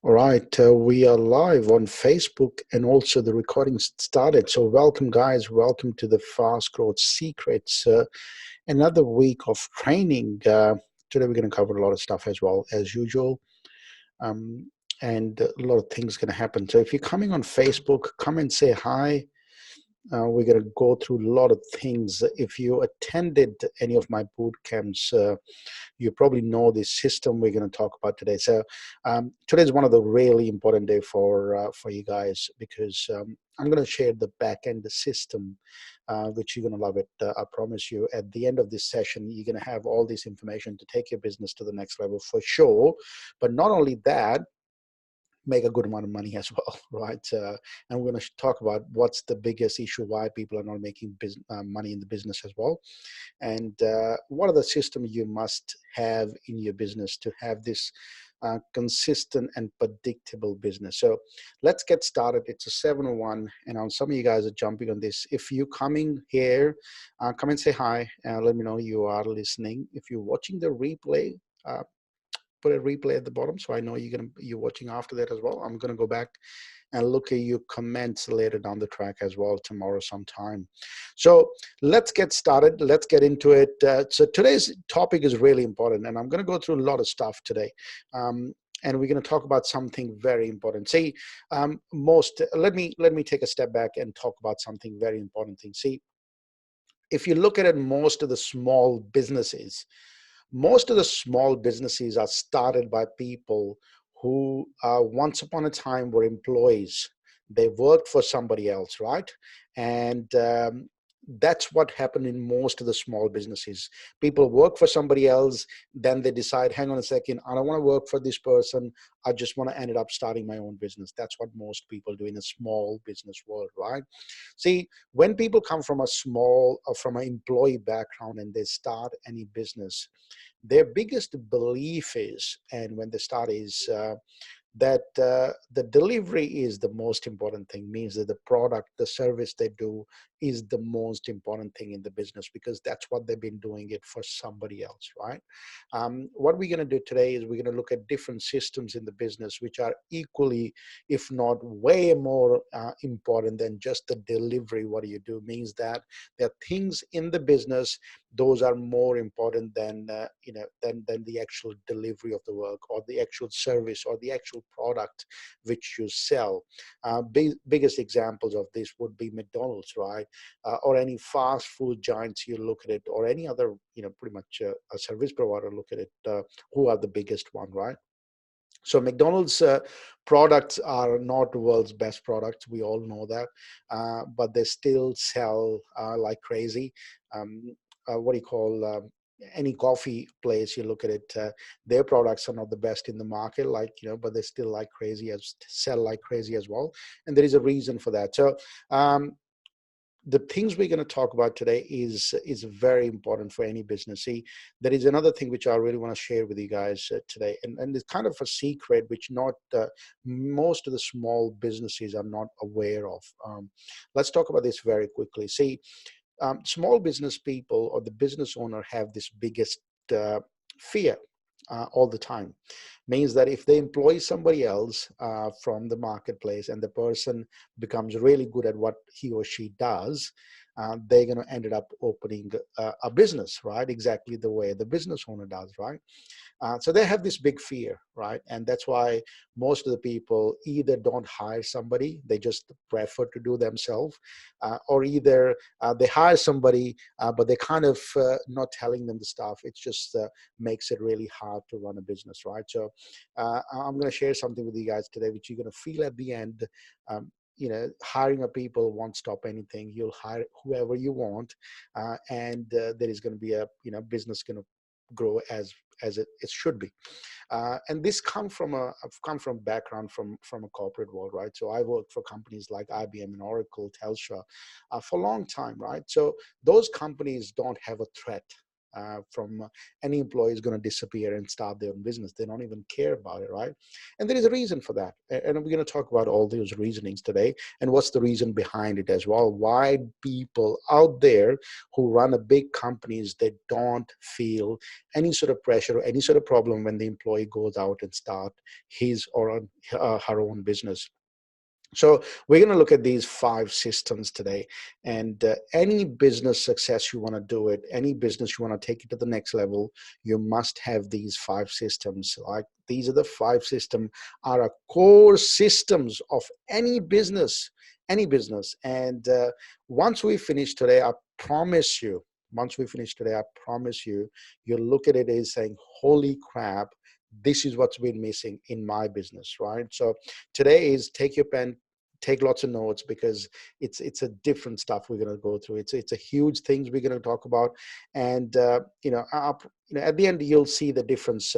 All right, we are live on Facebook and also the recording started. So, welcome, guys. Welcome to the Fast Growth Secrets. Another week of training. Today, we're going to cover a lot of stuff as well, as usual. Um, and a lot of things going to happen. So, if you're coming on Facebook, come and say hi. We're going to go through a lot of things. If you attended any of my boot camps, you probably know the system we're going to talk about today. So today is one of the really important day for you guys because I'm going to share the back end the system, which you're going to love it. I promise you. At the end of this session, you're going to have all this information to take your business to the next level for sure. But not only that, make a good amount of money as well, right? And we're going to talk about what's the biggest issue why people are not making money in the business as well, and what are the systems you must have in your business to have this consistent and predictable business. So let's get started. It's a 7:01, and some of you guys are jumping on this. If you're coming here, come and say hi. Let me know you are listening. If you're watching the replay, uh, put a replay at the bottom so I know you're watching after that as well. I'm gonna go back and look at your comments later down the track as well tomorrow sometime. So let's get started. Let's get into it. So today's topic is really important, and I'm going to go through a lot of stuff today. And we're going to talk about something very important. See, let me take a step back and talk about something very important thing. See, if you look at it, most of the small businesses are started by people who once upon a time were employees. They worked for somebody else, right? And that's what happened in most of the small businesses. People work for somebody else, then they decide, hang on a second, I don't want to work for this person. I just want to end up starting my own business. That's what most people do in a small business world, right? See, when people come from a small or from an employee background and they start any business, their biggest belief is, and when they start is that the delivery is the most important thing, means that the product, the service they do is the most important thing in the business because that's what they've been doing it for somebody else, right? What we're going to do today is we're going to look at different systems in the business which are equally, if not way more important than just the delivery. What do you do means that there are things in the business those are more important than than the actual delivery of the work or the actual service or the actual product which you sell. Biggest examples of this would be McDonald's, right? Or any fast food giants, you look at it, or any other, pretty much a service provider, look at it, who are the biggest one, right? So McDonald's products are not the world's best products. We all know that, but they still sell like crazy. What do you call any coffee place? You look at it, their products are not the best in the market, like but they still like crazy as sell like crazy as well. And there is a reason for that. So um, the things we're going to talk about today is very important for any business. See, there is another thing which I really want to share with you guys today, and it's kind of a secret which not most of the small businesses are not aware of. Let's talk about this very quickly. See, small business people or the business owner have this biggest fear all the time. Means that if they employ somebody else from the marketplace and the person becomes really good at what he or she does, they're going to end up opening a business, right? Exactly the way the business owner does, right? So they have this big fear, right? And that's why most of the people either don't hire somebody, they just prefer to do themselves, or either they hire somebody, but they kind of not telling them the stuff. It just makes it really hard to run a business, right? So I'm going to share something with you guys today, which you're going to feel at the end. Hiring a people won't stop anything. You'll hire whoever you want, and there is going to be a business going to grow as it should be. And this I've come from background from a corporate world, right? So I worked for companies like IBM and Oracle, Telstra, for a long time, right? So those companies don't have a threat. from any employee is going to disappear and start their own business. They don't even care about it, right? And there is a reason for that. And we're going to talk about all those reasonings today and what's the reason behind it as well. Why people out there who run a big companies, they don't feel any sort of pressure or any sort of problem when the employee goes out and start his or her own business. So we're going to look at these 5 systems today, and any business success you want to do it, any business you want to take it to the next level, you must have these 5 systems. Like these are the 5 systems are a core systems of any business, any business. And once we finish today, I promise you, once we finish today, I promise you, you'll look at it as saying, holy crap, this is what's been missing in my business, right? So today is take your pen, take lots of notes, because it's a different stuff we're going to go through. It's a huge things we're going to talk about, and at the end you'll see the difference,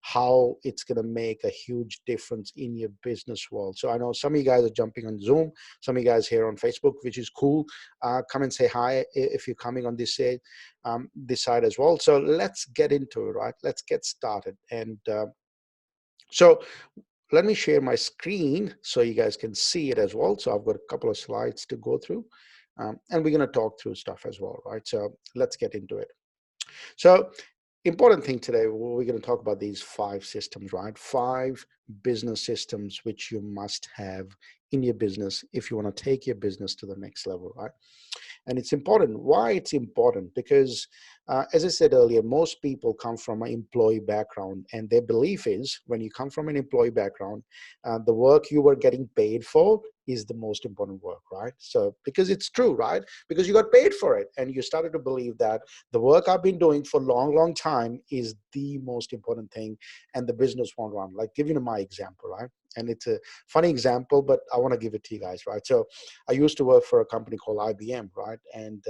how it's going to make a huge difference in your business world. So I know some of you guys are jumping on Zoom, some of you guys here on Facebook, which is cool. Come and say hi if you're coming on this side as well. So let's get into it, right? Let's get started. And so let me share my screen so you guys can see it as well. So I've got a couple of slides to go through, and we're going to talk through stuff as well, right? So let's get into it. So important thing today, we're going to talk about these 5 systems, right? 5 business systems which you must have in your business if you want to take your business to the next level, right? And it's important. Why it's important? Because as I said earlier, most people come from an employee background, and their belief is when you come from an employee background, the work you were getting paid for is the most important work, right? So because it's true, right? Because you got paid for it, and you started to believe that the work I've been doing for a long, long time is the most important thing, and the business won't run. Like giving you my example, right? And it's a funny example, but I want to give it to you guys, right? So I used to work for a company called IBM, right? And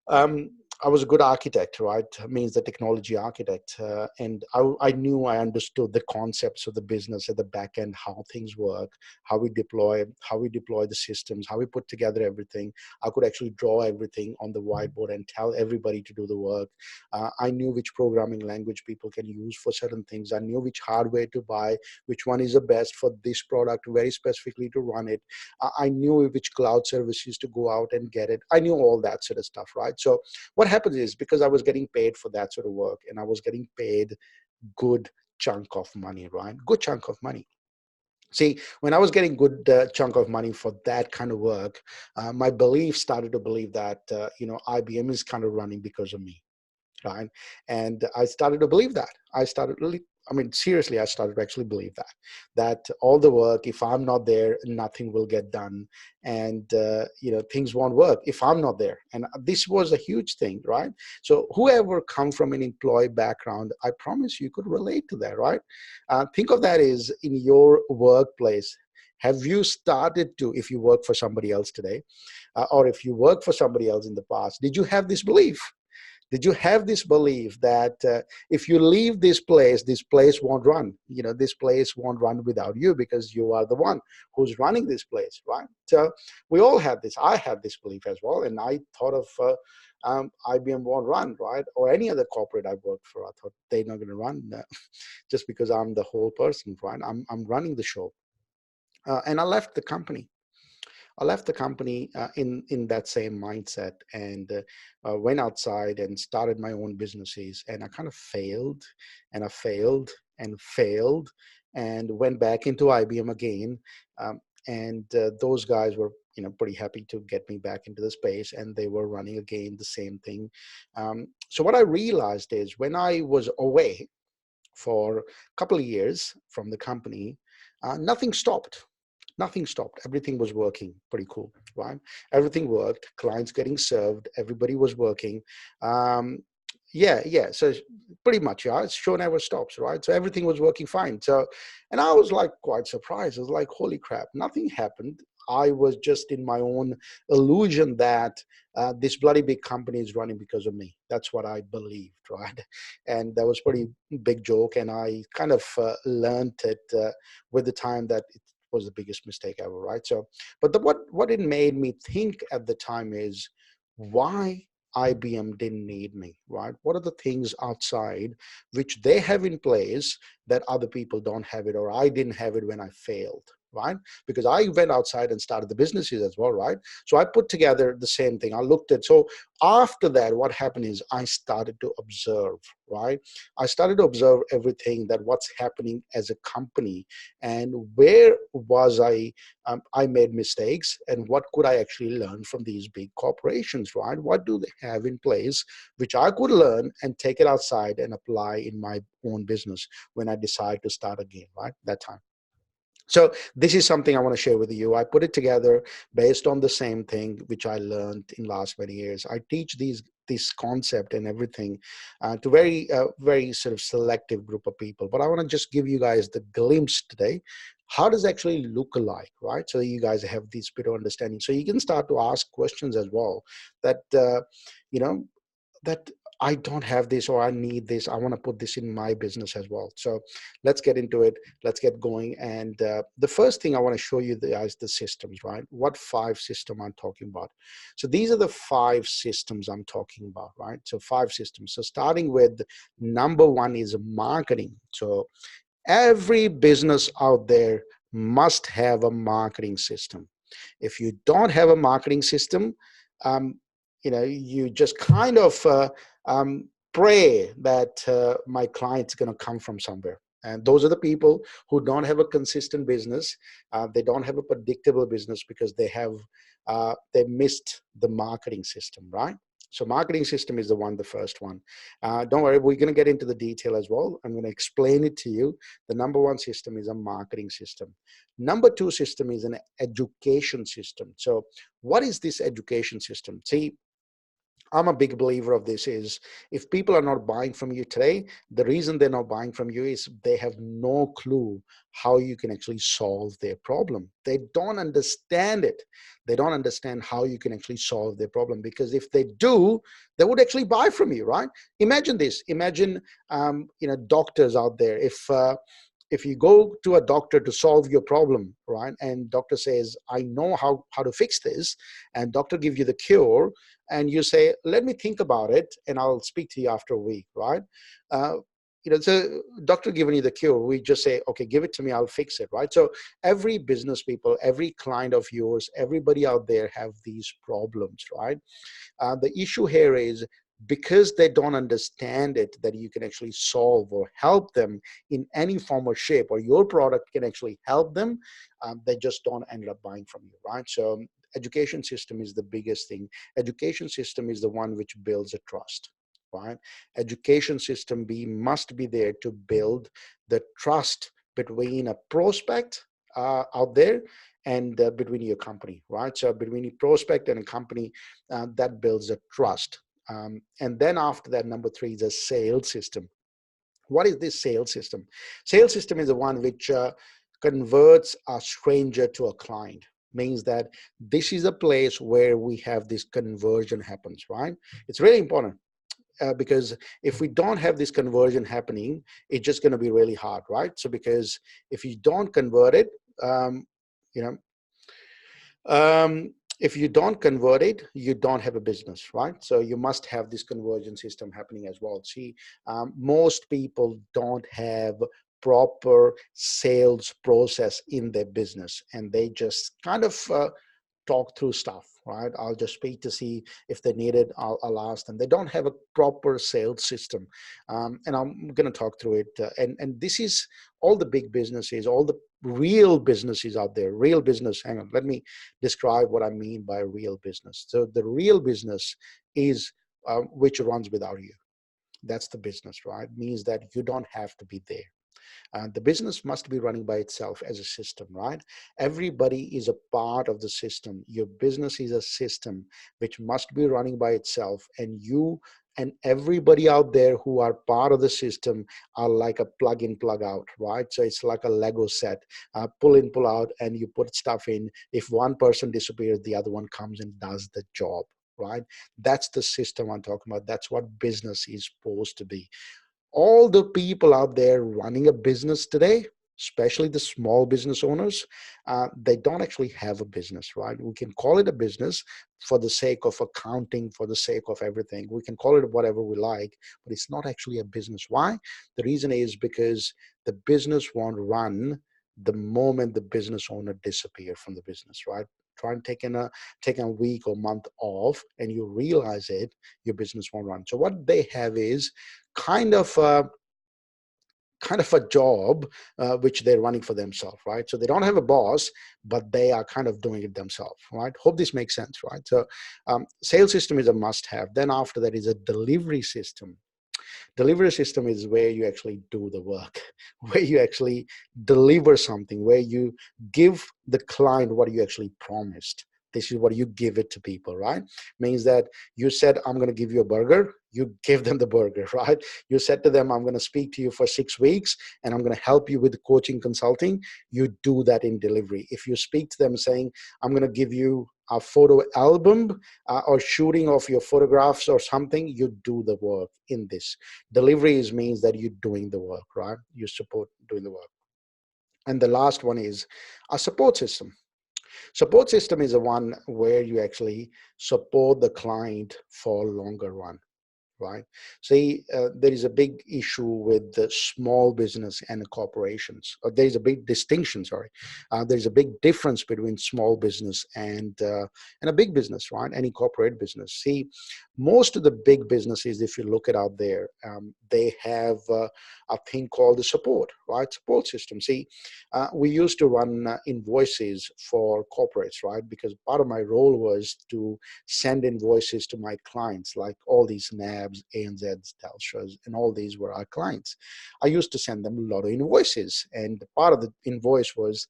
um, I was a good architect, right? Means the technology architect, and I knew I understood the concepts of the business at the back end, how things work, how we deploy the systems, how we put together everything. I could actually draw everything on the whiteboard and tell everybody to do the work. I knew which programming language people can use for certain things. I knew which hardware to buy, which one is the best for this product, very specifically to run it. I knew which cloud services to go out and get it. I knew all that sort of stuff, right? So what happens is, because I was getting paid for that sort of work, and I was getting paid good chunk of money, right? Good chunk of money. See, when I was getting good chunk of money for that kind of work, my belief started to believe that, IBM is kind of running because of me, right? And I started to believe that. I started really, I mean, seriously, I started to actually believe that all the work, if I'm not there, nothing will get done, and things won't work if I'm not there. And this was a huge thing, right? So whoever come from an employee background, I promise you could relate to that, right? Think of that as in your workplace. Have you started to, if you work for somebody else today, or if you work for somebody else in the past, did you have this belief? Did you have this belief that if you leave this place won't run? This place won't run without you, because you are the one who's running this place, right? So we all had this. I had this belief as well, and I thought of IBM won't run, right? Or any other corporate I worked for. I thought they're not going to run just because I'm the whole person, right? I'm running the show, and I left the company. I left the company in that same mindset, and went outside and started my own businesses. And I kind of failed, and I failed and failed, and went back into IBM again. And those guys were, pretty happy to get me back into the space, and they were running again the same thing. So what I realized is, when I was away for a couple of years from the company, nothing stopped. Nothing stopped. Everything was working pretty cool, right? Everything worked. Clients getting served. Everybody was working. Um, yeah. So pretty much, yeah. Show never stops, right? So everything was working fine. So, and I was like quite surprised. I was like, holy crap, nothing happened. I was just in my own illusion that this bloody big company is running because of me. That's what I believed, right? And that was pretty big joke. And I kind of learned it with the time that was the biggest mistake ever, right? So, but what it made me think at the time is, why IBM didn't need me, right? What are the things outside which they have in place that other people don't have it, or I didn't have it when I failed, right? Because I went outside and started the businesses as well, right? So I put together the same thing. I looked at, so after that, what happened is I started to observe, right? I started to observe everything, that what's happening as a company, and where was I made mistakes, and what could I actually learn from these big corporations, right? What do they have in place which I could learn and take it outside and apply in my own business when I decide to start again, right? That time. So this is something I want to share with you. I put it together based on the same thing which I learned in last many years. I teach this concept and everything to very sort of selective group of people. But I want to just give you guys the glimpse today. How does it actually look alike, right? So you guys have this bit of understanding. So you can start to ask questions as well. That you know that I don't have this, or I need this. I want to put this in my business as well. So let's get into it. Let's get going. And the first thing I want to show you guys the systems, right? What 5 system I'm talking about. So these are the 5 systems I'm talking about, right? So 5 systems. So starting with number 1 is marketing. So every business out there must have a marketing system. If you don't have a marketing system, um, you just kind of pray that my client's going to come from somewhere. And those are the people who don't have a consistent business. They don't have a predictable business because they missed the marketing system, right? So marketing system is the first one. Don't worry, we're going to get into the detail as well. I'm going to explain it to you. The number 1 system is a marketing system. Number 2 system is an education system. So what is this education system? See, I'm a big believer of this is, if people are not buying from you today, the reason they're not buying from you is they have no clue how you can actually solve their problem. They don't understand it. They don't understand how you can actually solve their problem, because if they do, they would actually buy from you, right? Imagine this. Imagine, doctors out there. If you go to a doctor to solve your problem, right, and doctor says, I know how to fix this, and doctor gives you the cure, and you say, let me think about it and I'll speak to you after a week, right? uh, so doctor giving you the cure, we just say, okay, give it to me, I'll fix it, right? So every business people, every client of yours, everybody out there have these problems, right? The issue here is, because they don't understand it, that you can actually solve or help them in any form or shape, or your product can actually help them, they just don't end up buying from you, right? So education system is the biggest thing. Education system is the one which builds a trust, right? Education system must be there to build the trust between a prospect out there, and between your company, right? So between a prospect and a company, that builds a trust. And then after that, number 3 is a sales system. What is this sales system? Sales system is the one which converts a stranger to a client. Means that this is a place where we have this conversion happens, right? It's really important. Because if we don't have this conversion happening, it's just going to be really hard, right? So because if you don't convert it, um, you know if you don't convert it, you don't have a business, right? So you must have this conversion system happening as well. See, most people don't have proper sales process in their business, and they just kind of talk through stuff, right? I'll just speak to see if they need it. I'll ask them. They don't have a proper sales system, and I'm going to talk through it. And this is all the big businesses, all the real businesses out there. Real business. Hang on. Let me describe what I mean by real business. So the real business is which runs without you. That's the business, right? Means that you don't have to be there. The business must be running by itself as a system, right? Everybody is a part of the system. Your business is a system which must be running by itself, and you and everybody out there who are part of the system are like a plug in, plug out, right? So it's like a Lego set, pull in, pull out, and you put stuff in. If one person disappears, the other one comes and does the job, right? That's the system I'm talking about. That's what business is supposed to be. All the people out there running a business today, especially the small business owners, they don't actually have a business, right? We can call it a business for the sake of accounting, for the sake of everything. We can call it whatever we like, but it's not actually a business. Why? The reason is because the business won't run the moment the business owner disappear from the business, right? Try and take a week or month off, and you realize it, your business won't run. So what they have is kind of a job which they're running for themselves, right? So they don't have a boss, but they are kind of doing it themselves, right? Hope this makes sense, right? So sales system is a must have. Then after that is a delivery system. Delivery system is where you actually do the work, where you actually deliver something, where you give the client what you actually promised. This is what you give it to people, right? Means that you said, I'm going to give you a burger. You give them the burger, right? You said to them, I'm going to speak to you for 6 weeks and I'm going to help you with coaching consulting. You do that in delivery. If you speak to them saying, I'm going to give you a photo album or shooting of your photographs or something, you do the work in this. Delivery means that you're doing the work, right? You support doing the work. And the last one is a support system. Support system is the one where you actually support the client for a longer run, right? See, there is a big issue with the small business and the corporations. Or there is a big distinction. Sorry, there is a big difference between small business and a big business, right? Any corporate business. See, most of the big businesses, if you look it out there, they have a thing called the support, right? Support system. See, we used to run invoices for corporates, right? Because part of my role was to send invoices to my clients, like all these NABs, ANZs, Telstras, and all these were our clients. I used to send them a lot of invoices, and part of the invoice was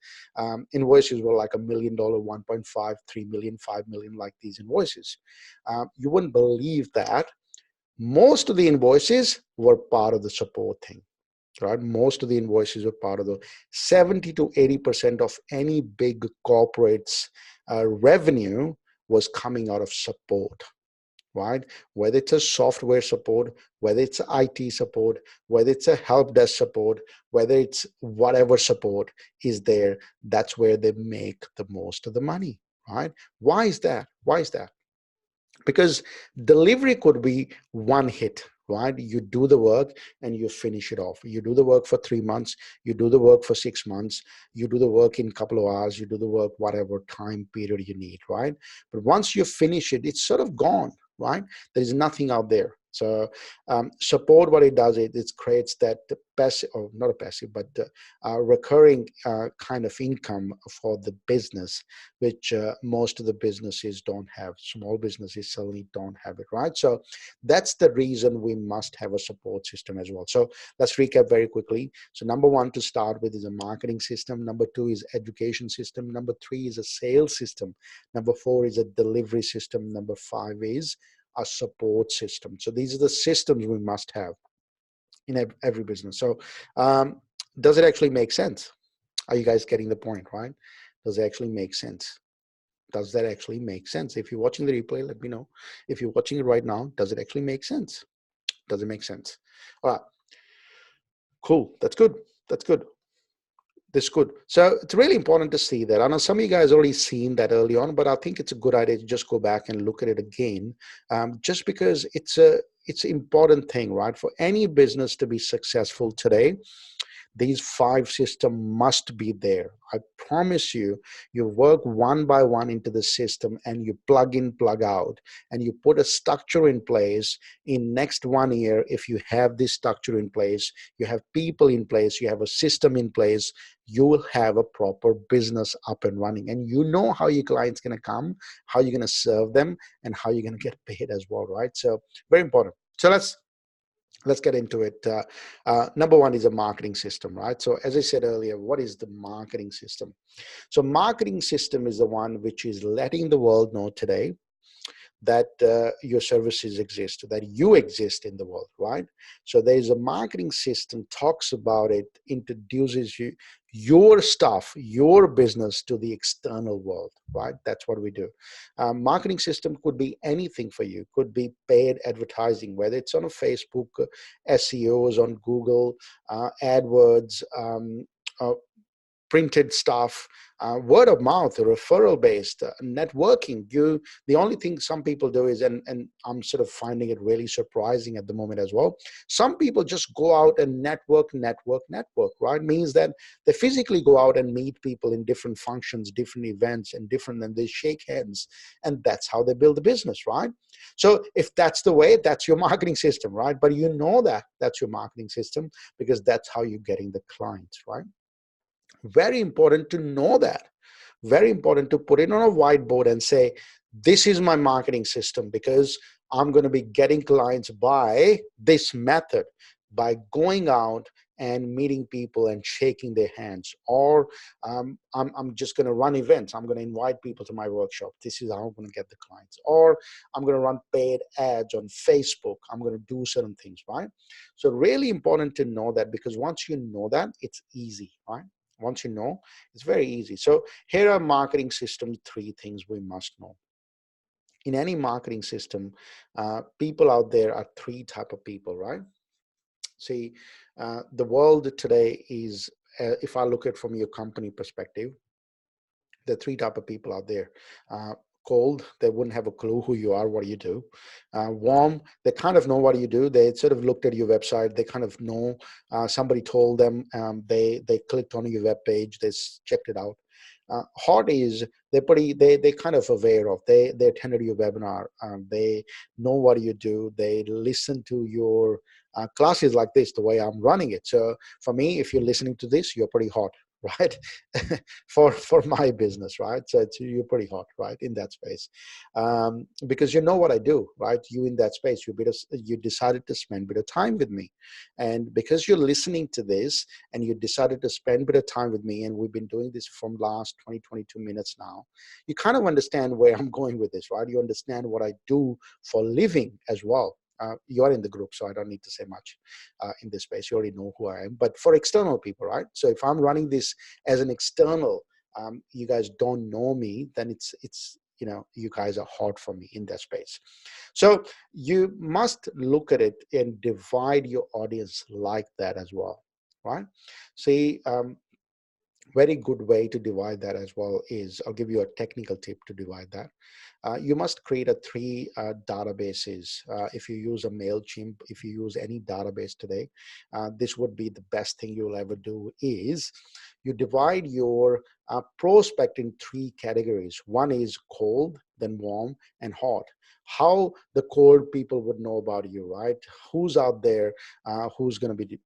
invoices were like $1 million, 1.5, 3 million, 5 million, like these invoices. You wouldn't believe that most of the invoices were part of the support thing. Right, most of the invoices are part of the 70 to 80% of any big corporates revenue was coming out of support, right? Whether it's a software support, whether it's IT support, whether it's a help desk support, whether it's whatever support is there, that's where they make the most of the money, right? Why is that? Why is that? Because delivery could be one hit, right? You do the work and you finish it off. You do the work for 3 months, you do the work for 6 months, you do the work in a couple of hours, you do the work whatever time period you need, right? But once you finish it, it's sort of gone, right? There is nothing out there. So support, what it does, it creates that passive, or not a passive, but recurring kind of income for the business, which most of the businesses don't have. Small businesses certainly don't have it, right? So that's the reason we must have a support system as well. So let's recap very quickly. So number one to start with is a marketing system. Number two is education system. Number three is a sales system. Number four is a delivery system. Number five is a support system. So these are the systems we must have in every business. So does it actually make sense? Are you guys getting the point, right? Does it actually make sense? Does that actually make sense? If you're watching the replay, let me know. If you're watching it right now, does it actually make sense? Does it make sense? All right, cool. That's good. That's good. This good. So it's really important to see that. I know some of you guys already seen that early on, but I think it's a good idea to just go back and look at it again, just because it's an important thing, right? For any business to be successful today, these five systems must be there. I promise you, you work one by one into the system and you plug in, plug out, and you put a structure in place. In next 1 year, if you have this structure in place, you have people in place, you have a system in place, you will have a proper business up and running. And you know how your client's going to come, how you're going to serve them, and how you're going to get paid as well, right? So very important. So let's get into it. Number one is a marketing system, right? So as I said earlier, what is the marketing system? So marketing system is the one which is letting the world know today that your services exist, that you exist in the world, right? So there's a marketing system, talks about it, introduces you, your stuff, your business to the external world, right? That's what we do. Marketing system could be anything for you. Could be paid advertising, whether it's on a Facebook, SEOs on Google, AdWords, printed stuff, word of mouth, referral based, networking. The only thing some people do is, and I'm sort of finding it really surprising at the moment as well. Some people just go out and network, right? Means that they physically go out and meet people in different functions, different events, and they shake hands, and that's how they build a business, right? So if that's the way, that's your marketing system, right? But you know that that's your marketing system because that's how you're getting the clients, right? Very important to know that. Very important to put it on a whiteboard and say, this is my marketing system because I'm going to be getting clients by this method, by going out and meeting people and shaking their hands. Or I'm just going to run events. I'm going to invite people to my workshop. This is how I'm going to get the clients. Or I'm going to run paid ads on Facebook. I'm going to do certain things, right? So really important to know that, because once you know that, it's easy, right? Once you know, it's very easy. So here are marketing system, three things we must know. In any marketing system, people out there are three type of people, right? See, the world today is, if I look at from your company perspective, there are three type of people out there. Cold, they wouldn't have a clue who you are, what do you do. Warm, they kind of know what you do. They sort of looked at your website, they kind of know, somebody told them, they clicked on your web page, checked it out. Hot is, they kind of aware of, they attended your webinar, they know what you do, they listen to your classes like this, the way I'm running it. So for me, if you're listening to this, you're pretty hot, right? For my business, right? So you're pretty hot, right, in that space, because you know what I do, right? You in that space, you decided to spend a bit of time with me, and because you're listening to this and you decided to spend a bit of time with me, and we've been doing this from last 20-22 minutes now, you kind of understand where I'm going with this, right? You understand what I do for living as well. You're in the group, so I don't need to say much in this space. You already know who I am. But for external people, right? So if I'm running this as an external, you guys don't know me, then it's you guys are hard for me in that space. So you must look at it and divide your audience like that as well, right? See, very good way to divide that as well is, I'll give you a technical tip to divide that. You must create a three databases. If you use a MailChimp, if you use any database today, this would be the best thing you'll ever do, is you divide your prospect in three categories. One is cold, then warm, and hot. How the cold people would know about you, right? Who's out there, who's going to be,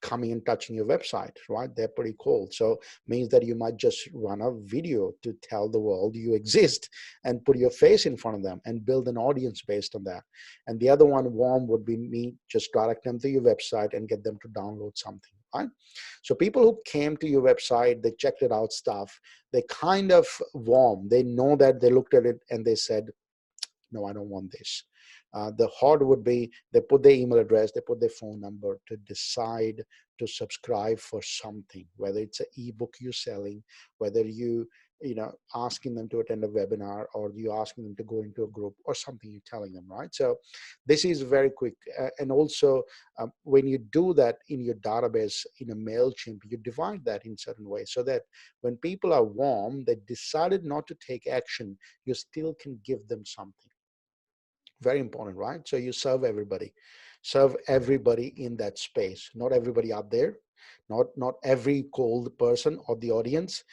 coming and touching your website, right? They're pretty cold. So means that you might just run a video to tell the world you exist and put your face in front of them and build an audience based on that. And the other one, warm, would be me just direct them to your website and get them to download something, right? So people who came to your website, they checked it out stuff, they kind of warm, they know that, they looked at it and they said, no, I don't want this. The hard would be, they put their email address, they put their phone number to decide to subscribe for something, whether it's an ebook you're selling, whether asking them to attend a webinar, or you asking them to go into a group, or something you're telling them, right? So this is very quick. And also, when you do that in your database in a MailChimp, you divide that in certain ways so that when people are warm, they decided not to take action, you still can give them something. Very important, right? So you serve everybody in that space, not everybody out there, not every cold person or the audience,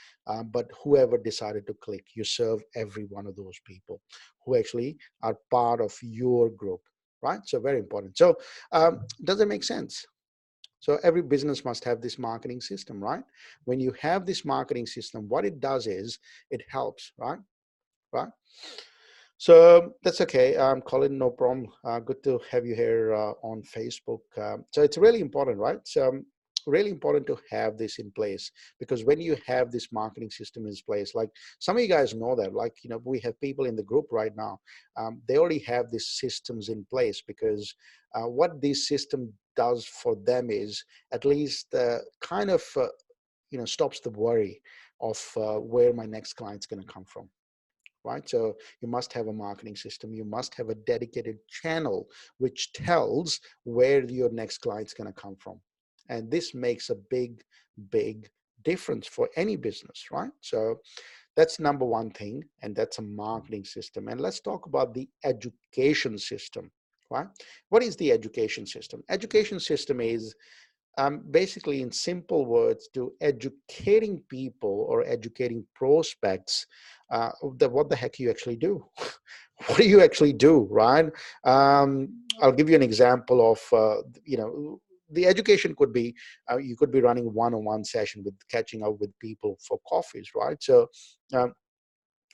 but whoever decided to click, you serve every one of those people who actually are part of your group, right? So very important. So does it make sense? So every business must have this marketing system, right? When you have this marketing system, what it does is it helps, right? So that's okay. Colin, no problem. Good to have you here on Facebook. So it's really important, right? So really important to have this in place, because when you have this marketing system in place, like some of you guys know that, like, we have people in the group right now. They already have these systems in place, because what this system does for them is at least kind of, stops the worry of where my next client's going to come from, right? So you must have a marketing system. You must have a dedicated channel which tells where your next client's going to come from. And this makes a big difference for any business, right? So that's number one thing, and that's a marketing system. And let's talk about the education system, right? What is the education system? Education system is basically, in simple words, to educating people or educating prospects what the heck you actually do. What do you actually do, right? I'll give you an example of, the education could be, you could be running one-on-one session with catching up with people for coffees, right? So um,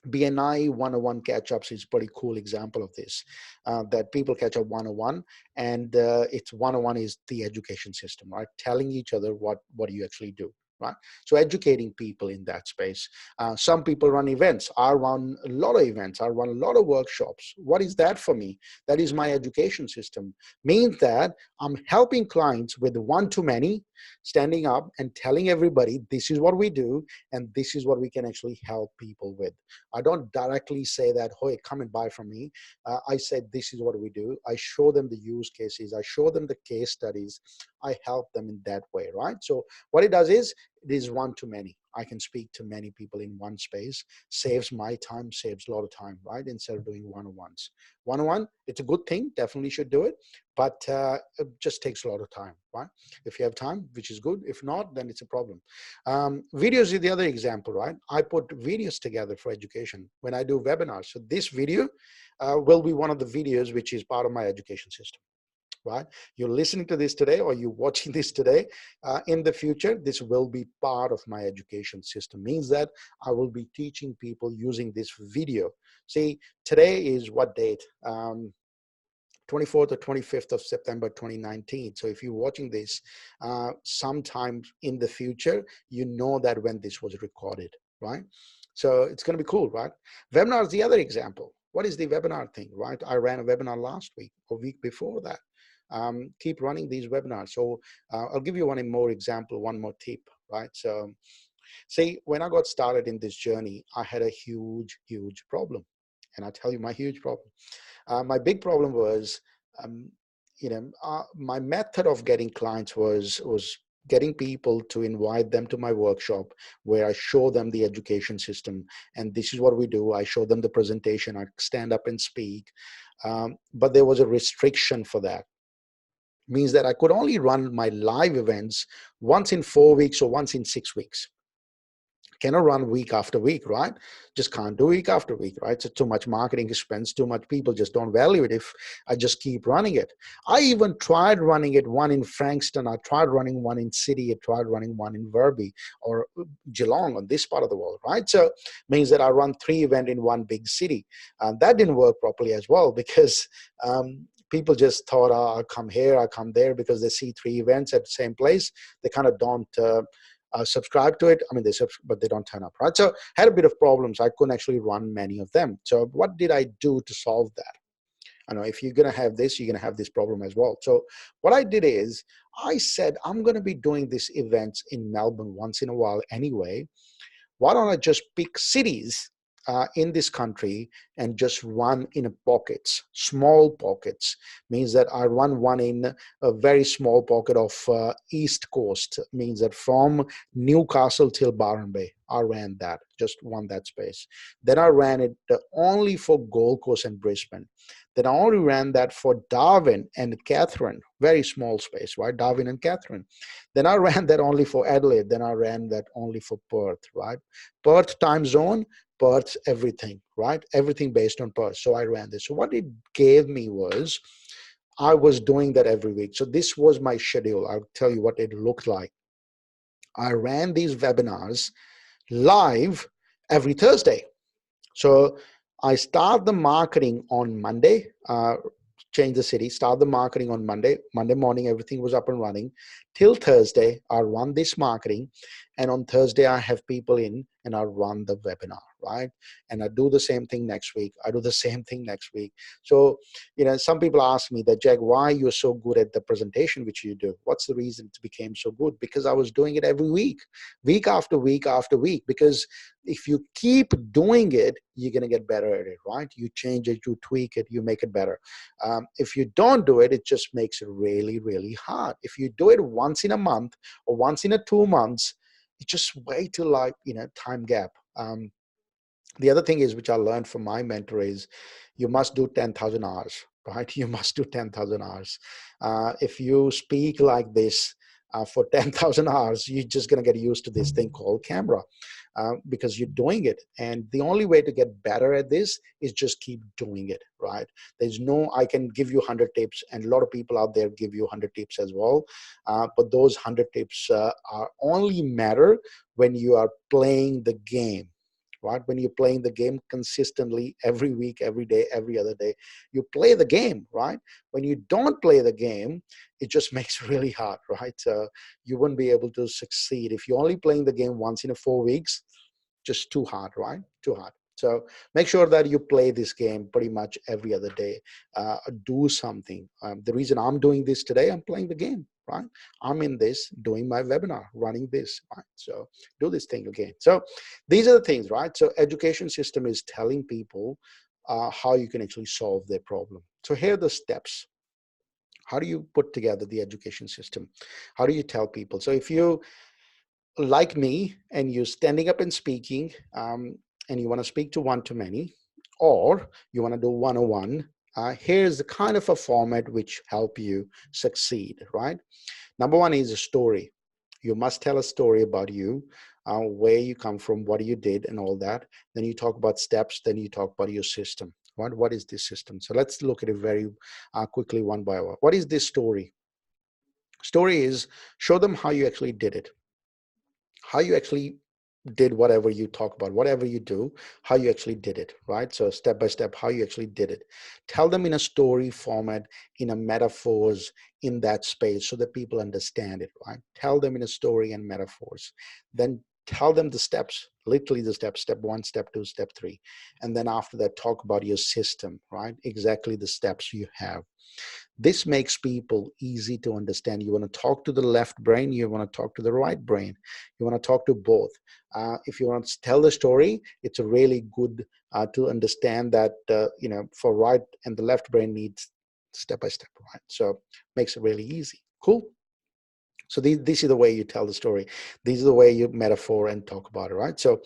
BNI 101 catch-ups is a pretty cool example of this, that people catch up 101, and it's 101 is the education system, right? Telling each other what do you actually do, right? So educating people in that space. Some people run events. I run a lot of events. I run a lot of workshops. What is that for me? That is my education system. Means that I'm helping clients with one-to-many, standing up and telling everybody, this is what we do, and this is what we can actually help people with. I don't directly say that, hey, come and buy from me. I said, this is what we do. I show them the use cases. I show them the case studies. I help them in that way, right? So what it does is, it is one-to-many. I can speak to many people in one space, saves my time, saves a lot of time, right? Instead of doing one-on-ones. One-on-one, it's a good thing, definitely should do it, but it just takes a lot of time, right? If you have time, which is good. If not, then it's a problem. Videos is the other example, right? I put videos together for education when I do webinars. So this video will be one of the videos which is part of my education system, right? You're listening to this today, or you're watching this today. In the future, this will be part of my education system. Means that I will be teaching people using this video. See, today is what date? 24th or 25th of September 2019. So if you're watching this sometime in the future, you know that when this was recorded, right? So it's going to be cool, right? Webinar is the other example. What is the webinar thing, right? I ran a webinar last week or week before that. Keep running these webinars. So I'll give you one more example, one more tip, right? So see, when I got started in this journey, I had a huge problem. And I'll tell you my huge problem. My big problem was, my method of getting clients was getting people to invite them to my workshop, where I show them the education system, and this is what we do. I show them the presentation. I stand up and speak, but there was a restriction for that. Means that I could only run my live events once in 4 weeks or once in 6 weeks. Cannot run week after week, right? Just can't do week after week, right? So too much marketing expense, too much, people just don't value it if I just keep running it. I even tried running it, one in Frankston. I tried running one in City. I tried running one in Verby or Geelong, on this part of the world, right? So means that I run 3 events in one big city. That didn't work properly as well, because people just thought, oh, I'll come here, I'll come there, because they see 3 events at the same place. They kind of don't subscribe to it. I mean, but they don't turn up, right? So had a bit of problems. I couldn't actually run many of them. So what did I do to solve that? I know if you're going to have this, you're going to have this problem as well. So what I did is I said, I'm going to be doing these events in Melbourne once in a while anyway. Why don't I just pick cities in this country and just run in pockets, small pockets? Means that I run one in a very small pocket of East Coast. Means that from Newcastle till Byron Bay, I ran that, just won that space. Then I ran it only for Gold Coast and Brisbane. Then I only ran that for Darwin and Catherine, very small space, right? Darwin and Catherine. Then I ran that only for Adelaide. Then I ran that only for Perth, right? Perth time zone, Perth everything, right? Everything based on Perth. So I ran this. So what it gave me was, I was doing that every week. So this was my schedule. I'll tell you what it looked like. I ran these webinars live every Thursday. So I start the marketing on Monday, change the city, start the marketing on Monday. Monday morning, everything was up and running. Till Thursday, I run this marketing. And on Thursday, I have people in and I run the webinar, right? And I do the same thing next week. I do the same thing next week. So, some people ask me that, Jack, why you're so good at the presentation, which you do? What's the reason it became so good? Because I was doing it every week after week after week. Because if you keep doing it, you're going to get better at it, right? You change it, you tweak it, you make it better. If you don't do it, it just makes it really hard. If you do it once in a month or once in a 2 months, it's just way too like, time gap. The other thing is, which I learned from my mentor, is you must do 10,000 hours, right? You must do 10,000 hours. If you speak like this for 10,000 hours, you're just going to get used to this thing called camera, because you're doing it. And the only way to get better at this is just keep doing it, right? There's no, I can give you 100 tips, and a lot of people out there give you 100 tips as well. But those 100 tips are only matter when you are playing the game, right? When you're playing the game consistently every week, every day, every other day, you play the game, right? When you don't play the game, it just makes it really hard, right? You wouldn't be able to succeed. If you're only playing the game once in a 4 weeks, just too hard, right? Too hard. So make sure that you play this game pretty much every other day. Do something. The reason I'm doing this today, I'm playing the game, right? I'm in this, doing my webinar, running this, right? So do this thing again. So these are the things, right? So education system is telling people how you can actually solve their problem. So here are the steps. How do you put together the education system? How do you tell people? So if you, like me, and you're standing up and speaking, and you want to speak to one-to-many, or you want to do one-on-one, here's the kind of a format which help you succeed, right? Number one is a story. You must tell a story about you, where you come from, what you did, and all that. Then you talk about steps. Then you talk about your system. What is this system? So let's look at it very quickly, one by one. What is this story? Story is, show them how you actually did it, how you actually did whatever you talk about, whatever you do, how you actually did it, right? So step by step, how you actually did it. Tell them in a story format, in a metaphors, in that space, so that people understand it, right? Tell them in a story and metaphors. Then tell them the steps, literally the steps, step one, step two, step three. And then after that, talk about your system, right? Exactly the steps you have. This makes people easy to understand. You want to talk to the left brain, you want to talk to the right brain, you want to talk to both. If you want to tell the story, it's a really good to understand that, for right and the left brain needs step by step, right? So makes it really easy. Cool. So this is the way you tell the story. These are the way you metaphor and talk about it, right? So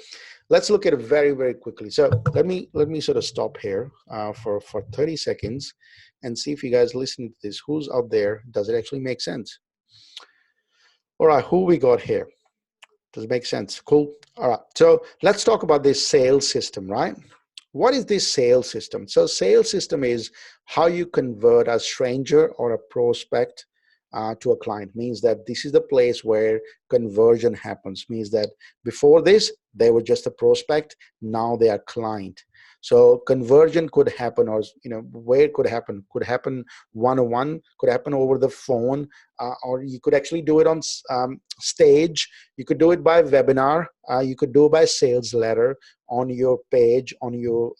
let's look at it very, very quickly. So let me sort of stop here for 30 seconds and see if you guys listen to this. Who's out there? Does it actually make sense? All right, who we got here? Does it make sense? Cool. All right, so let's talk about this sales system, right? What is this sales system? So sales system is how you convert a stranger or a prospect to a client. Means that this is the place where conversion happens. Means that before this, they were just a prospect. Now they are client. So conversion could happen, or where it could happen one-on-one, could happen over the phone, or you could actually do it on stage. You could do it by webinar. You could do it by sales letter, on your page, on your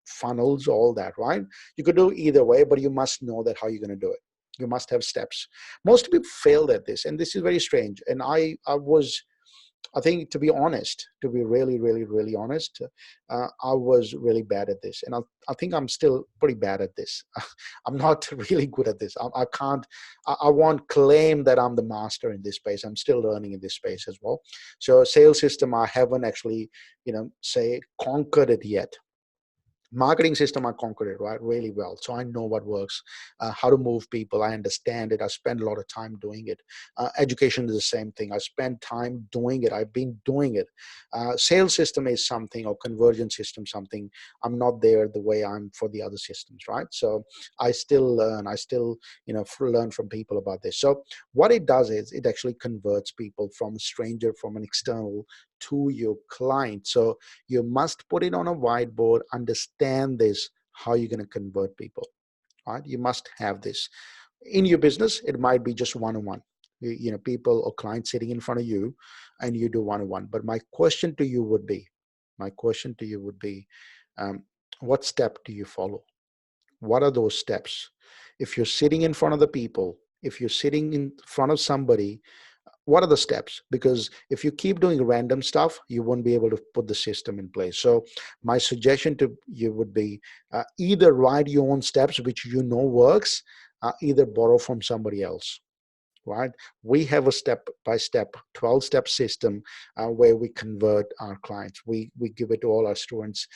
funnels, all that, right? You could do either way, but you must know that how you're going to do it. You must have steps. Most people failed at this, and this is very strange. And I think, to be honest, to be really, really, really honest, I was really bad at this. And I think I'm still pretty bad at this. I'm not really good at this. I won't claim that I'm the master in this space. I'm still learning in this space as well. So sales system, I haven't actually, say conquered it yet. Marketing system, I conquered it, right, really well. So I know what works, how to move people. I understand it. I spend a lot of time doing it. Education is the same thing. I spend time doing it. I've been doing it. Sales system is something, or conversion system something. I'm not there the way I'm for the other systems, right? So I still learn. I still learn from people about this. So what it does is it actually converts people from a stranger, from an external, to your client. So you must put it on a whiteboard, understand this, how you're going to convert people, right? You must have this. In your business, it might be just one-on-one. People or clients sitting in front of you, and you do one-on-one. But my question to you would be, what step do you follow? What are those steps? If you're sitting in front of the people, if you're sitting in front of somebody, what are the steps? Because if you keep doing random stuff, you won't be able to put the system in place. So my suggestion to you would be, either write your own steps, which works, either borrow from somebody else. right? We have a step-by-step, 12-step system where we convert our clients. We give it to all our students.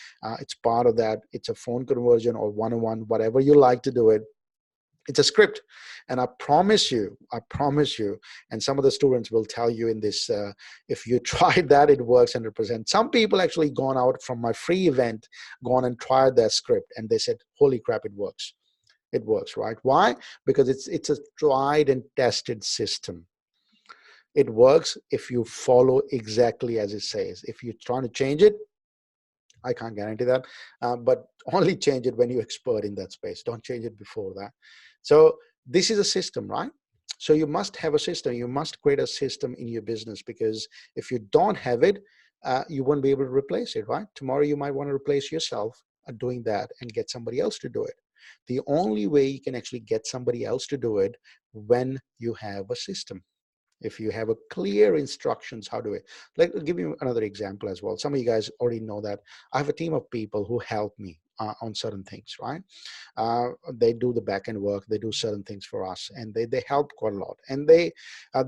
It's part of that. It's a phone conversion or one-on-one, whatever you like to do it. It's a script. And I promise you, and some of the students will tell you in this, if you tried that, it works 100%. Some people actually gone out from my free event, gone and tried that script, and they said, holy crap, it works. It works, right? Why? Because it's a tried and tested system. It works if you follow exactly as it says. If you're trying to change it, I can't guarantee that, but only change it when you're expert in that space. Don't change it before that. So this is a system, right? So you must have a system. You must create a system in your business, because if you don't have it, you won't be able to replace it, right? Tomorrow you might want to replace yourself doing that and get somebody else to do it. The only way you can actually get somebody else to do it when you have a system. If you have a clear instructions how to do it. Like, I'll give you another example as well. Some of you guys already know that I have a team of people who help me on certain things, right? They do the back end work, they do certain things for us, and they help quite a lot, and they've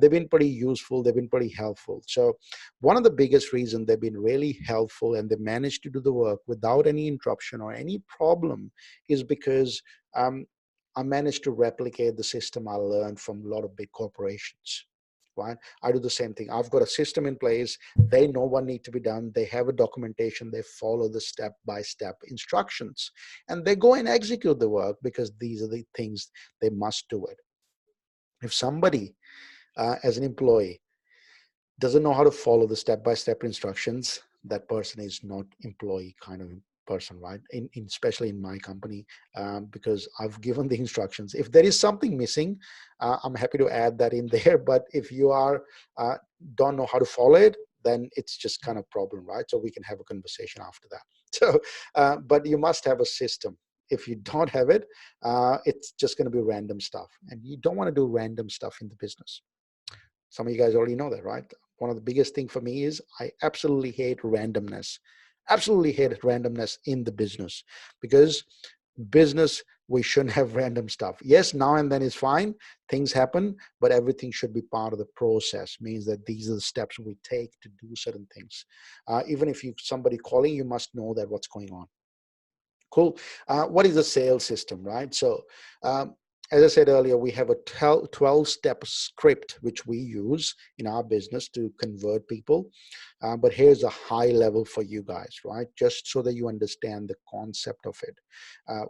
been pretty useful, they've been pretty helpful. So one of the biggest reasons they've been really helpful and they managed to do the work without any interruption or any problem is because I managed to replicate the system I learned from a lot of big corporations, right? I do the same thing. I've got a system in place. They know what needs to be done. They have a documentation. They follow the step-by-step instructions, and they go and execute the work because these are the things they must do it. If somebody, as an employee, doesn't know how to follow the step-by-step instructions, that person is not employee kind of person, right? Especially in my company, because I've given the instructions. If there is something missing, I'm happy to add that in there. But if you are don't know how to follow it, then it's just kind of problem, right? So we can have a conversation after that. So, but you must have a system. If you don't have it, it's just going to be random stuff, and you don't want to do random stuff in the business. Some of you guys already know that, right? One of the biggest thing for me is I absolutely hate randomness. Absolutely hate randomness in the business, because business, we shouldn't have random stuff. Yes, now and then is fine. Things happen, but everything should be part of the process. Means that these are the steps we take to do certain things. Even if you somebody calling, you must know that what's going on. Cool. What is a sales system, right? So, as I said earlier, we have a 12-step script which we use in our business to convert people. But here's a high level for you guys, right? Just so that you understand the concept of it.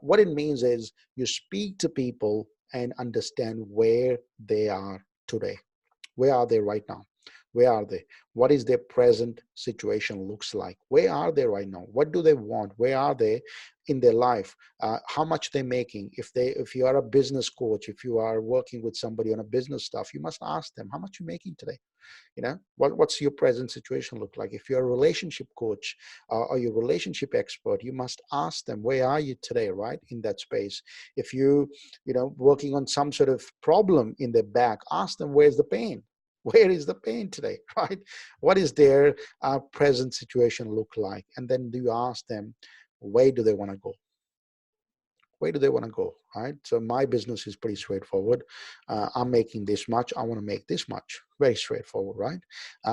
What it means is you speak to people and understand where they are today. Where are they right now? Where are they? What is their present situation looks like? Where are they right now? What do they want? Where are they in their life? How much they're making? If you are a business coach, if you are working with somebody on a business stuff, you must ask them, how much are you making today? What's your present situation look like? If you're a relationship coach or your relationship expert, you must ask them, where are you today, right, in that space? If working on some sort of problem in their back, ask them, where's the pain? Where is the pain today, right? What is their present situation look like? And then do you ask them, where do they want to go? Where do they want to go, right? So my business is pretty straightforward. I'm making this much, I want to make this much. Very straightforward, right?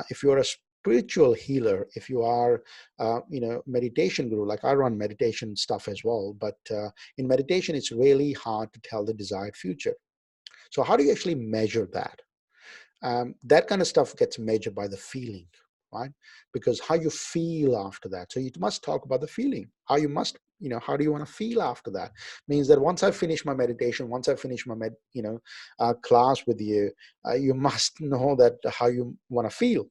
If you're a spiritual healer, if you are meditation guru, like I run meditation stuff as well, but in meditation it's really hard to tell the desired future. So how do you actually measure that? That kind of stuff gets measured by the feeling, right? Because how you feel after that. So you must talk about the feeling. How do you want to feel after that? Means that once I finish my meditation, once I finish my class with you, you must know that how you want to feel.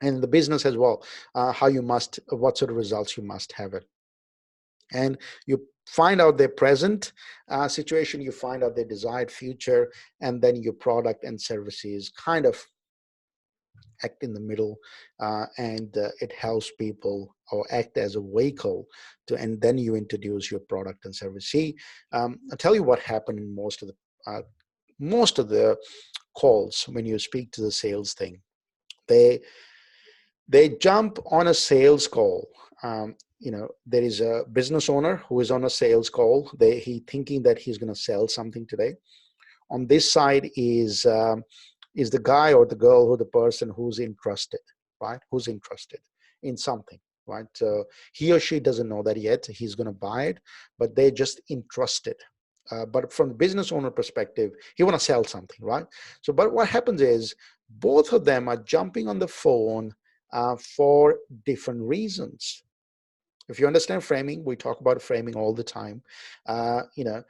And in the business as well, what sort of results you must have it. And you find out their present situation, you find out their desired future, and then your product and services kind of act in the middle, and it helps people or act as a vehicle and then you introduce your product and service. See, I'll tell you what happened in most of the calls when you speak to the sales thing. They jump on a sales call. There is a business owner who is on a sales call. He thinking that he's going to sell something today, On this side is the guy or the girl or the person who's interested, right? Who's interested in something, right? So he or she doesn't know that yet. He's going to buy it, but they're just interested. But from the business owner perspective, he want to sell something, right? So, but what happens is both of them are jumping on the phone for different reasons. If you understand framing, we talk about framing all the time. You know,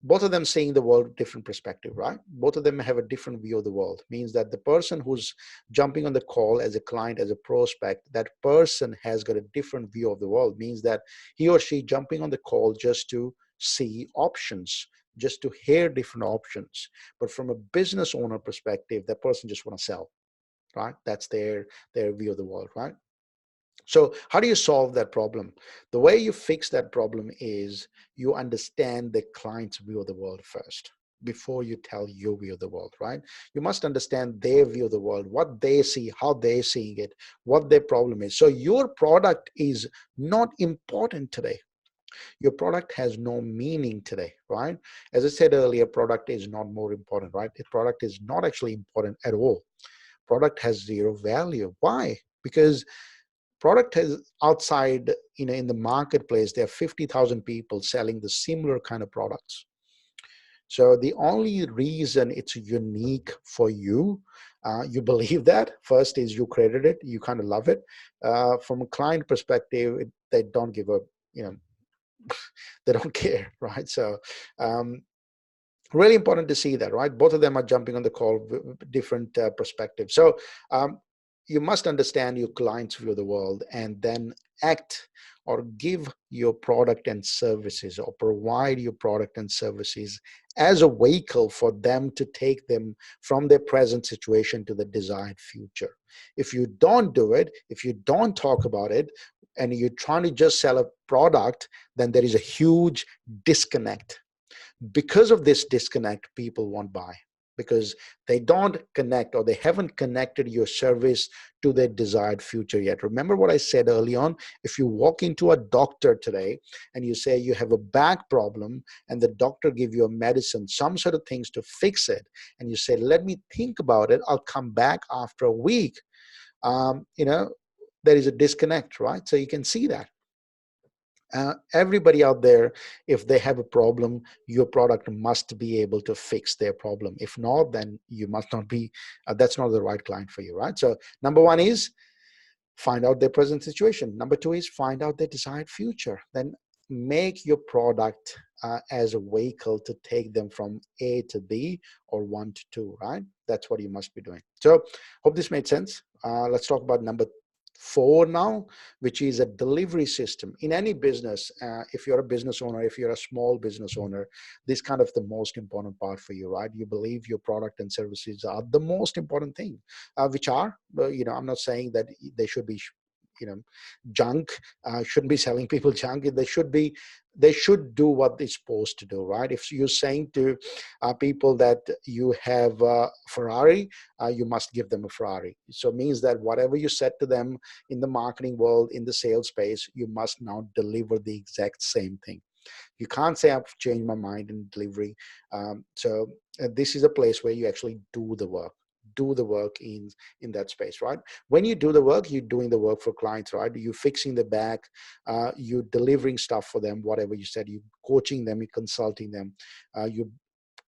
both of them seeing the world different perspective, right? Both of them have a different view of the world. Means that the person who's jumping on the call as a client, as a prospect, that person has got a different view of the world. Means that he or she jumping on the call just to see options, just to hear different options. But from a business owner perspective, that person just want to sell, right? That's their view of the world, right? So how do you solve that problem? The way you fix that problem is you understand the client's view of the world first before you tell your view of the world, right? You must understand their view of the world, what they see, how they're seeing it, what their problem is. So your product is not important today. Your product has no meaning today, right? As I said earlier, product is not more important, right? The product is not actually important at all. Product has zero value. Why? Because product has outside, in the marketplace, there are 50,000 people selling the similar kind of products. So the only reason it's unique for you, you believe that first is you created it, you kind of love it. From a client perspective, they don't give a, they don't care, right? So really important to see that, right? Both of them are jumping on the call with different perspectives. So um, you must understand your client's view of the world and then act or give your product and services or provide your product and services as a vehicle for them to take them from their present situation to the desired future. If you don't do it, if you don't talk about it, and you're trying to just sell a product, then there is a huge disconnect. Because of this disconnect, people won't buy because they don't connect or they haven't connected your service to their desired future yet. Remember what I said early on? If you walk into a doctor today and you say you have a back problem and the doctor give you a medicine, some sort of things to fix it, and you say, let me think about it, I'll come back after a week, there is a disconnect, right? So you can see that. Everybody out there, if they have a problem, your product must be able to fix their problem. If not, then you must not be, that's not the right client for you, right? So number one is find out their present situation. Number two is find out their desired future. Then make your product as a vehicle to take them from A to B or one to two, right? That's what you must be doing. So hope this made sense. Let's talk about number four now, which is a delivery system. In any business, if you're a business owner, if you're a small business owner, this kind of the most important part for you, right? You believe your product and services are the most important thing, which are, I'm not saying that they should be, junk, shouldn't be selling people junk. They should do what they're supposed to do, right? If you're saying to people that you have a Ferrari, you must give them a Ferrari. So it means that whatever you said to them in the marketing world, in the sales space, you must now deliver the exact same thing. You can't say I've changed my mind in delivery. So this is a place where you actually do the work. Do the work in that space, right? When you do the work, you're doing the work for clients, right? You're fixing the back, you're delivering stuff for them, whatever you said. You're coaching them, you're consulting them, you're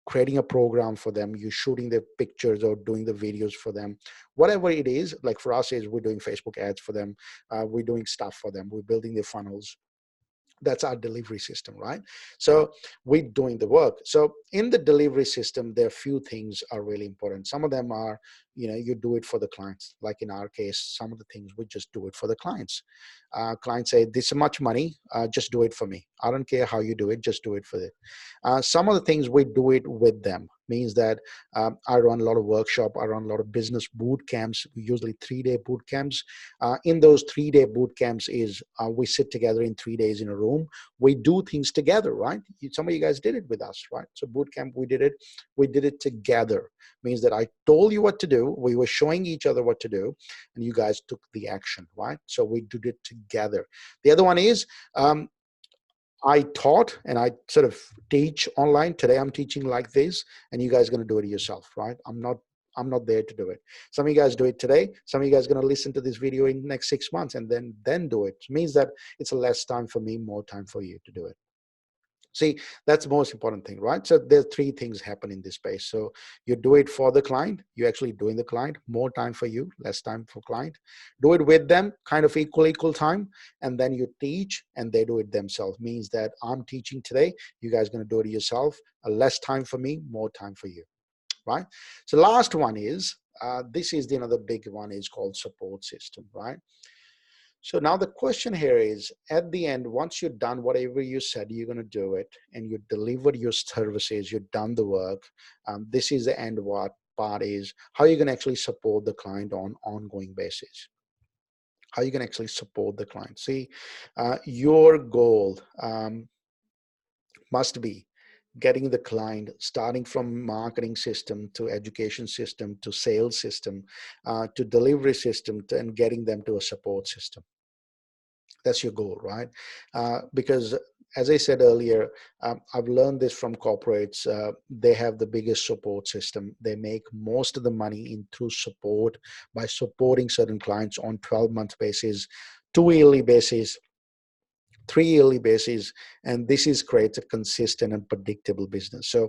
creating a program for them, you're shooting the pictures or doing the videos for them, whatever it is. Like for us is we're doing Facebook ads for them, we're doing stuff for them, we're building their funnels. That's our delivery system, right? So we're doing the work. So in the delivery system, there are few things are really important. Some of them are, you do it for the clients. Like in our case, some of the things we just do it for the clients. Clients say, this is much money, just do it for me. I don't care how you do it, just do it for it. Some of the things we do it with them. Means that I run a lot of workshop, I run a lot of business boot camps, usually 3-day boot camps. In those 3-day boot camps is we sit together in 3 days in a room. We do things together, right? Some of you guys did it with us, right? So boot camp, we did it together. Means that I told you what to do, we were showing each other what to do, and you guys took the action, right? So we did it together. The other one is I taught and I sort of teach online. Today I'm teaching like this, and you guys are going to do it yourself, right? I'm not there to do it. Some of you guys do it today. Some of you guys are going to listen to this video in the next 6 months and then do it. It means that it's less time for me, more time for you to do it. See, that's the most important thing, right? So there's three things happen in this space. So you do it for the client, you're actually doing the client, more time for you, less time for client. Do it with them, kind of equal time, and then you teach and they do it themselves. Means that I'm teaching today, you guys are going to do it yourself, less time for me, more time for you, right? So last one is, this is the another big one is called support system, right? So now the question here is, at the end, once you've done whatever you said you're going to do it, and you delivered your services, you've done the work, this is the end what part is, how you can actually support the client on ongoing basis. How you can actually support the client. See, your goal must be getting the client, starting from marketing system to education system to sales system to delivery system to, and getting them to a support system. That's your goal, right? Because as I said earlier, I've learned this from corporates. They have the biggest support system. They make most of the money in through support by supporting certain clients on 12-month basis, 2 yearly basis, 3 yearly basis, and this is creates a consistent and predictable business. So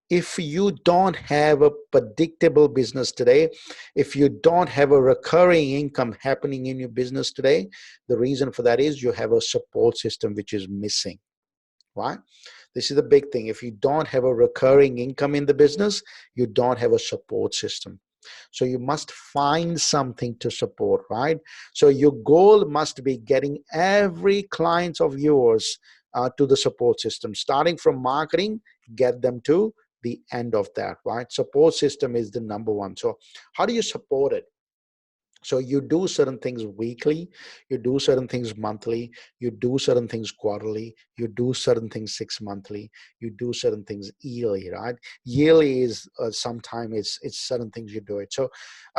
if you don't have a predictable business today, if you don't have a recurring income happening in your business today, the reason for that is you have a support system which is missing, right? This is the big thing. If you don't have a recurring income in the business, you don't have a support system. So you must find something to support, right? So your goal must be getting every client of yours to the support system, starting from marketing, get them to the end of that, right? Support system is the number one. So how do you support it? So you do certain things weekly, you do certain things monthly, you do certain things quarterly, you do certain things 6 monthly, you do certain things yearly, right? Yearly is sometime it's certain things you do it. So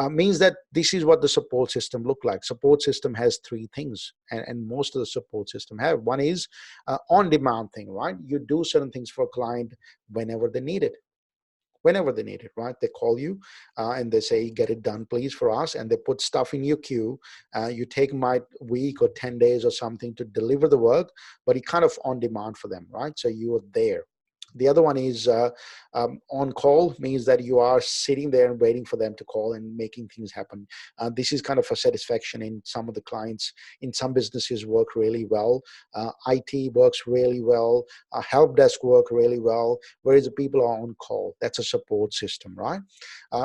means that this is what the support system look like. Support system has three things, and most of the support system have. One is on-demand thing, right? You do certain things for a client whenever they need it, whenever they need it, right? They call you and they say, get it done, please, for us. And they put stuff in your queue. You take my week or 10 days or something to deliver the work, but it kind of on demand for them, right? So you are there. The other one is on call, means that you are sitting there and waiting for them to call and making things happen. This is kind of a satisfaction in some of the clients. In some businesses work really well. IT works really well. Help desk work really well. Whereas the people are on call. That's a support system, right?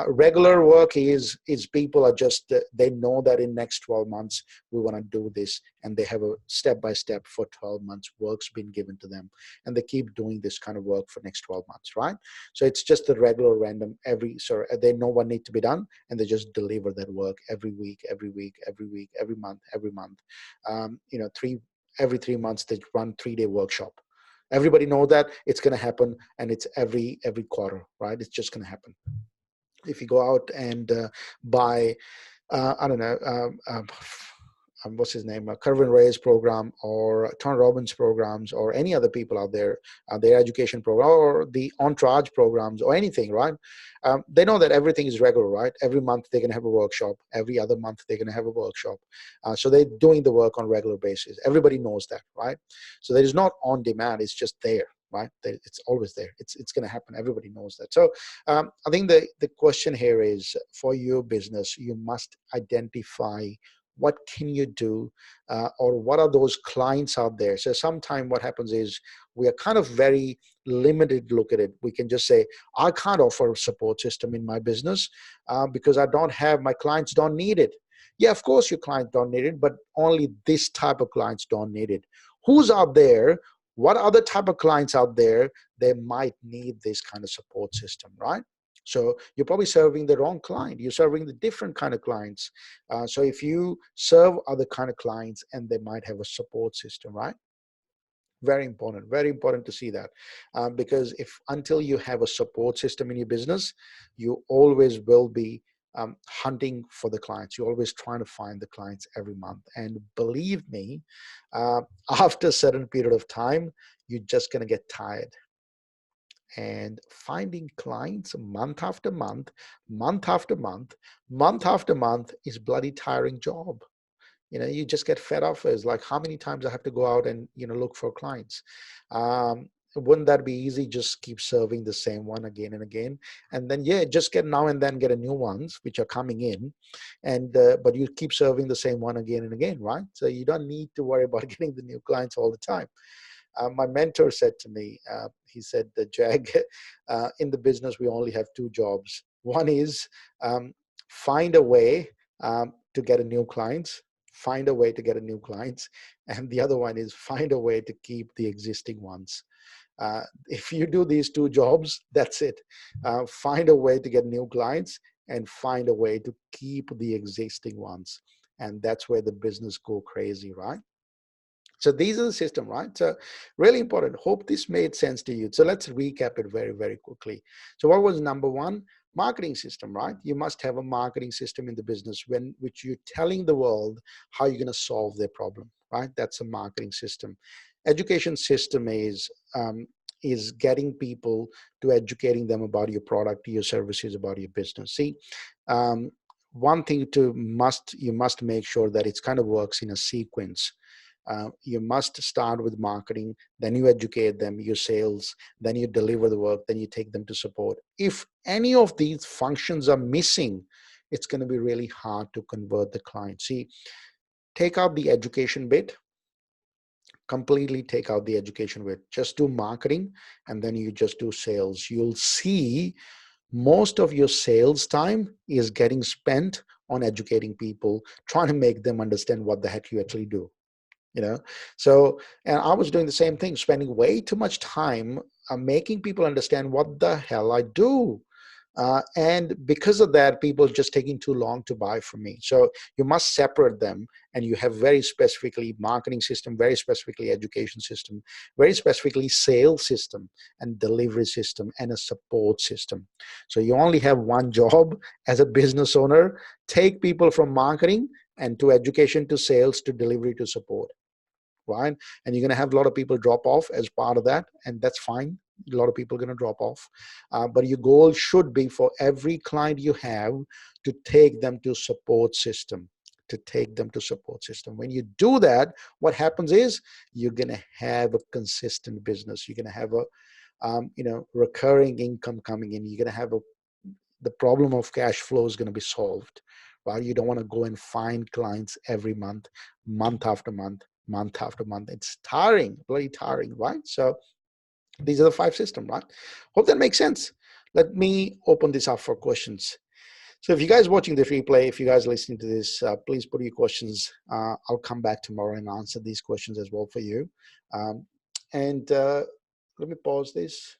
Regular work is people are just, they know that in next 12 months, we want to do this. And they have a step-by-step for 12 months, work's been given to them. And they keep doing this kind of work for next 12 months, right? So it's just the regular random they know what need to be done, and they just deliver that work every week, every week, every week, every month, every month. Every 3 months they run 3-day workshop. Everybody know that it's going to happen, and it's every quarter, right? It's just going to happen. If you go out and buy, I don't know, what's his name, Kervin Ray's program or Tony Robbins programs or any other people out there, their education program or the Entourage programs or anything, right? They know that everything is regular, right? Every month they're going to have a workshop. Every other month they're going to have a workshop. So they're doing the work on a regular basis. Everybody knows that, right? So there is not on demand. It's just there, right? It's always there. It's going to happen. Everybody knows that. So I think the question here is, for your business, you must identify what can you do, or what are those clients out there. So sometimes what happens is we are kind of very limited look at it. We can just say, I can't offer a support system in my business because I don't have, my clients don't need it. Yeah, of course your clients don't need it, but only this type of clients don't need it. Who's out there? What other type of clients out there, they might need this kind of support system, right? So you're probably serving the wrong client. You're serving the different kind of clients. So if you serve other kind of clients, and they might have a support system, right? Very important to see that, because if until you have a support system in your business, you always will be hunting for the clients. You're always trying to find the clients every month. And believe me, uh, after a certain period of time, you're just going to get tired. And finding clients month after month, month after month, month after month is bloody tiring job. You just get fed up. It's like, how many times I have to go out and look for clients. Wouldn't that be easy? Just keep serving the same one again and again, and then just get now and then get a new ones which are coming in, and but you keep serving the same one again and again, right? So you don't need to worry about getting the new clients all the time. My mentor said to me, he said, Jag, in the business, we only have two jobs. One is find a way to get a new clients, find a way to get a new clients. And the other one is find a way to keep the existing ones. If you do these two jobs, that's it. Find a way to get new clients and find a way to keep the existing ones. And that's where the business go crazy, right? So these are the system, right? So really important. Hope this made sense to you. So let's recap it very, very quickly. So what was number one? Marketing system, right? You must have a marketing system in the business which you're telling the world how you're going to solve their problem, right? That's a marketing system. Education system is getting people to educating them about your product, your services, about your business. See, one thing you must make sure that it kind of works in a sequence. You must start with marketing, then you educate them, your sales, then you deliver the work, then you take them to support. If any of these functions are missing, it's going to be really hard to convert the client. See, take out the education bit, completely take out the education bit. Just do marketing, and then you just do sales. You'll see most of your sales time is getting spent on educating people, trying to make them understand what the heck you actually do. So, and I was doing the same thing, spending way too much time making people understand what the hell I do. And because of that, people just taking too long to buy from me. So you must separate them, and you have very specifically marketing system, very specifically education system, very specifically sales system and delivery system and a support system. So you only have one job as a business owner: take people from marketing and to education, to sales, to delivery, to support, right? And you're going to have a lot of people drop off as part of that, and that's fine. A lot of people are going to drop off, but your goal should be for every client you have to take them to support system, to take them to support system. When you do that, what happens is you're going to have a consistent business. You're going to have a recurring income coming in. You're going to have the problem of cash flow is going to be solved, right? You don't want to go and find clients every month, month after month, month after month. It's tiring, bloody tiring, right? So these are the five systems, right? Hope that makes sense. Let me open this up for questions. So if you guys watching the replay, if you guys listening to this, please put your questions. I'll come back tomorrow and answer these questions as well for you. And let me pause this.